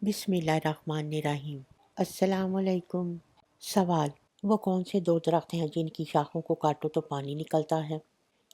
بسم اللہ الرحمن الرحیم۔ السلام علیکم۔ سوال: وہ کون سے دو درخت ہیں جن کی شاخوں کو کاٹو تو پانی نکلتا ہے؟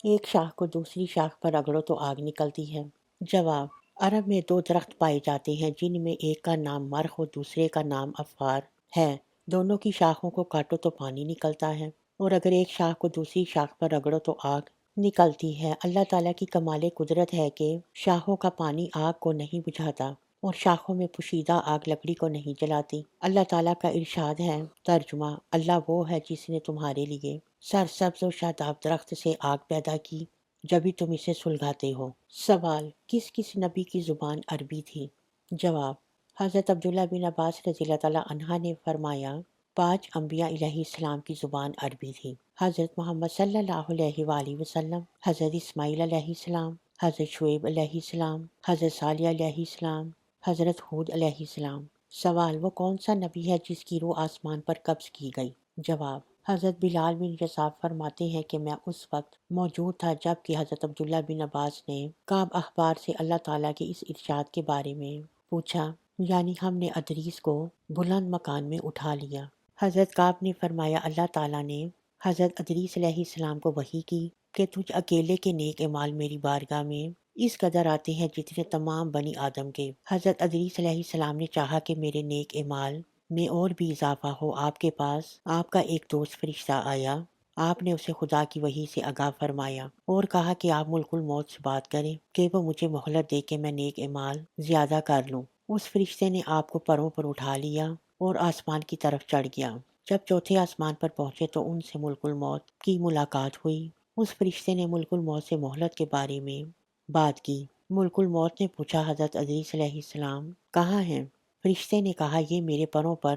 ایک شاخ کو دوسری شاخ پر رگڑو تو آگ نکلتی ہے۔ جواب: عرب میں دو درخت پائے جاتے ہیں جن میں ایک کا نام مرخ اور دوسرے کا نام افار ہے۔ دونوں کی شاخوں کو کاٹو تو پانی نکلتا ہے، اور اگر ایک شاخ کو دوسری شاخ پر رگڑو تو آگ نکلتی ہے۔ اللہ تعالیٰ کی کمال قدرت ہے کہ شاخوں کا پانی آگ کو نہیں بجھاتا اور شاخوں میں پوشیدہ آگ لکڑی کو نہیں جلاتی۔ اللہ تعالیٰ کا ارشاد ہے، ترجمہ: اللہ وہ ہے جس نے تمہارے لیے سرسبز و شاداب درخت سے آگ پیدا کی، جبھی تم اسے سلگاتے ہو۔ سوال: کس کس نبی کی زبان عربی تھی؟ جواب: حضرت عبداللہ بن عباس رضی اللہ تعالیٰ عنہ نے فرمایا، 5 انبیاء علیہ السلام کی زبان عربی تھی: حضرت محمد صلی اللہ علیہ وآلہ وسلم، حضرت اسماعیل علیہ السلام، حضرت شعیب علیہ السلام، حضرت صالح علیہ السلام، حضرت ہود علیہ السلام۔ سوال: وہ کون سا نبی ہے جس کی روح آسمان پر قبض کی گئی؟ جواب: حضرت بلال بن یساف فرماتے ہیں کہ میں اس وقت موجود تھا جب کہ حضرت عبداللہ بن عباس نے کعب احبار سے اللہ تعالیٰ کے اس ارشاد کے بارے میں پوچھا، یعنی ہم نے ادریس کو بلند مکان میں اٹھا لیا۔ حضرت کعب نے فرمایا، اللہ تعالیٰ نے حضرت ادریس علیہ السلام کو وحی کی کہ تجھ اکیلے کے نیک اعمال میری بارگاہ میں اس قدر آتے ہیں جتنے تمام بنی آدم کے۔ حضرت ادریس علیہ السلام نے چاہا کہ میرے نیک اعمال میں اور بھی اضافہ ہو۔ آپ کے پاس آپ کا ایک دوست فرشتہ آیا، آپ نے اسے خدا کی وحی سے آگاہ فرمایا اور کہا کہ آپ ملک الموت سے بات کریں کہ وہ مجھے مہلت دے کہ میں نیک اعمال زیادہ کر لوں۔ اس فرشتے نے آپ کو پروں پر اٹھا لیا اور آسمان کی طرف چڑھ گیا۔ جب چوتھے آسمان پر پہنچے تو ان سے ملک الموت کی ملاقات ہوئی۔ اس فرشتے نے ملک الموت سے مہلت کے بارے میں بات کی۔ ملک الموت نے پوچھا، حضرت ادریس علیہ السلام کہاں ہیں؟ فرشتے نے کہا، یہ میرے پروں پر۔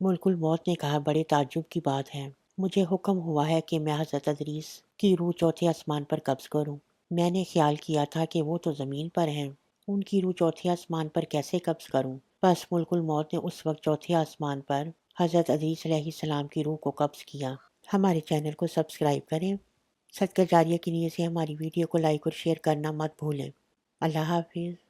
ملک الموت نے کہا، بڑے تعجب کی بات ہے، مجھے حکم ہوا ہے کہ میں حضرت ادریس کی روح چوتھے آسمان پر قبض کروں۔ میں نے خیال کیا تھا کہ وہ تو زمین پر ہیں، ان کی روح چوتھے آسمان پر کیسے قبض کروں؟ بس ملک الموت نے اس وقت چوتھے آسمان پر حضرت ادریس علیہ السلام کی روح کو قبض کیا۔ ہمارے چینل کو سبسکرائب کریں۔ صدقہ جاریہ کی نیت سے ہماری ویڈیو کو لائک اور شیئر کرنا مت بھولیں۔ اللہ حافظ۔